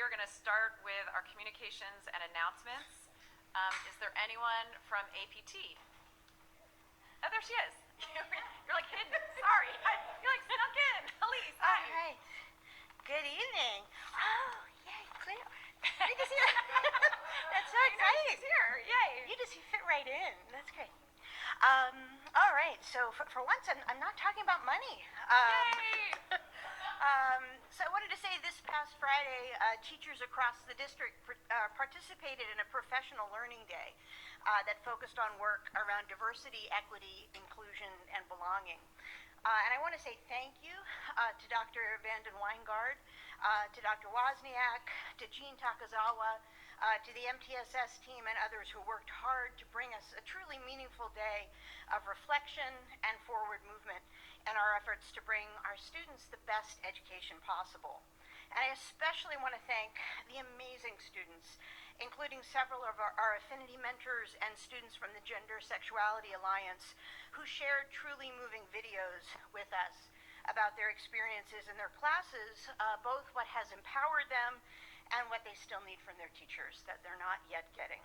are going to start with our communications and announcements. Is there anyone from APT? Oh, there she is. You're like hidden. Sorry. You're like snuck in. Elise, hi. All right. Good evening. Oh, yay, clear. Great to see you. That's so exciting. She's here. Yay. You just fit right in. That's great. All right. So for once, I'm not talking about money. Yay. So I wanted to say this past Friday, teachers across the district participated in a professional learning day that focused on work around diversity, equity, inclusion, and belonging. And I want to say thank you to Dr. Vanden Weingard, to Dr. Wozniak, to Jean Takazawa, to the MTSS team and others who worked hard to bring us a truly meaningful day of reflection and forward movement in our efforts to bring our students the best education possible. And I especially want to thank the amazing students, including several of our affinity mentors and students from the Gender Sexuality Alliance, who shared truly moving videos with us about their experiences in their classes, both what has empowered them and what they still need from their teachers that they're not yet getting.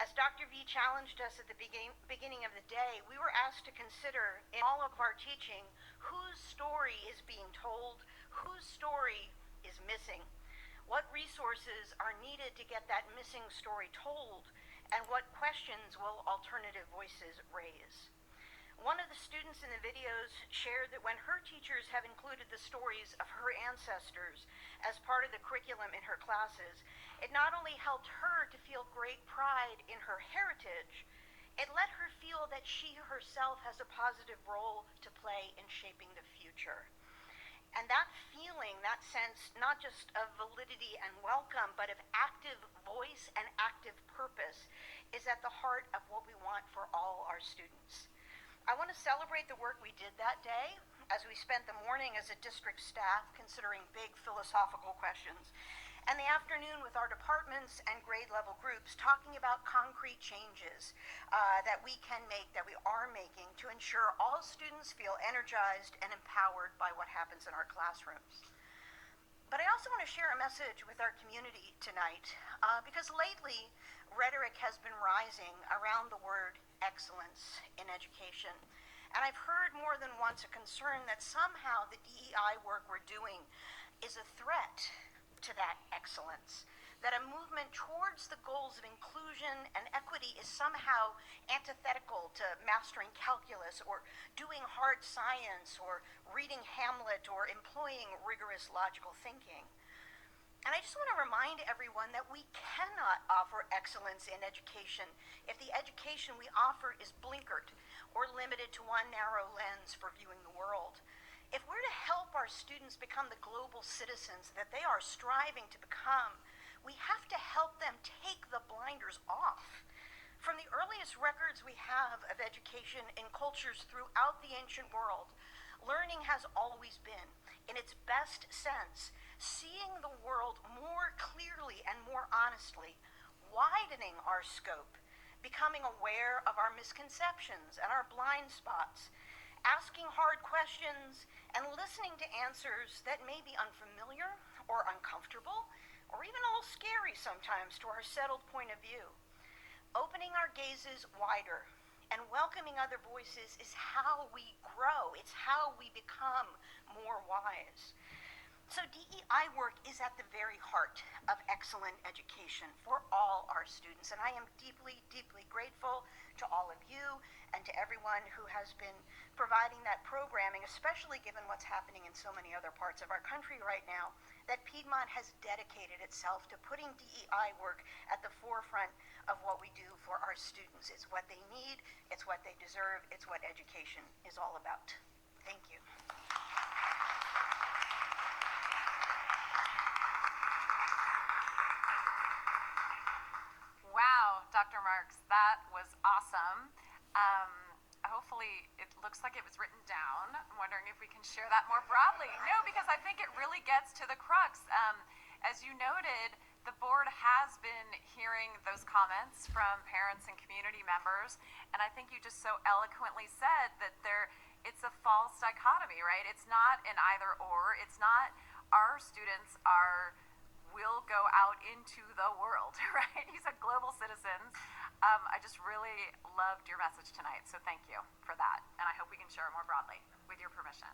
As Dr. V challenged us at the beginning of the day, we were asked to consider in all of our teaching whose story is being told, whose story is missing, what resources are needed to get that missing story told, and what questions will alternative voices raise. One of the students in the videos shared that when her teachers have included the stories of her ancestors as part of the curriculum in her classes, it not only helped her to feel great pride in her heritage, it let her feel that she herself has a positive role to play in shaping the future. And that feeling, that sense, not just of validity and welcome, but of active voice and active purpose, is at the heart of what we want for all our students. I want to celebrate the work we did that day as we spent the morning as a district staff considering big philosophical questions, and the afternoon with our departments and grade level groups talking about concrete changes that we can make, that we are making, to ensure all students feel energized and empowered by what happens in our classrooms. But I also want to share a message with our community tonight, because lately rhetoric has been rising around the word excellence in education. And I've heard more than once a concern that somehow the DEI work we're doing is a threat to that excellence, that a movement towards the goals of inclusion and equity is somehow antithetical to mastering calculus or doing hard science or reading Hamlet or employing rigorous logical thinking. And I just want to remind everyone that we cannot offer excellence in education if the education we offer is blinkered or limited to one narrow lens for viewing the world. If we're to help our students become the global citizens that they are striving to become, we have to help them take the blinders off. From the earliest records we have of education in cultures throughout the ancient world, learning has always been, in its best sense, seeing the world more clearly and more honestly, widening our scope, becoming aware of our misconceptions and our blind spots, asking hard questions and listening to answers that may be unfamiliar or uncomfortable or even a little scary sometimes to our settled point of view. Opening our gazes wider and welcoming other voices is how we grow. It's how we become more wise. So DEI work is at the very heart of excellent education for all our students, and I am deeply, deeply grateful to all of you and to everyone who has been providing that programming, especially given what's happening in so many other parts of our country right now, that Piedmont has dedicated itself to putting DEI work at the forefront of what we do for our students. It's what they need, it's what they deserve, it's what education is all about. Thank you. Wow, Dr. Marks, that was awesome. Hopefully it looks like it was written down. I'm wondering if we can share that more broadly. No, because I think it really gets to the crux. As you noted, the board has been hearing those comments from parents and community members, and I think you just so eloquently said that it's a false dichotomy, right? It's not an either or. It's not our students will go out into the world, right? You said global citizens. I just really loved your message tonight, so thank you for that. And I hope we can share it more broadly with your permission.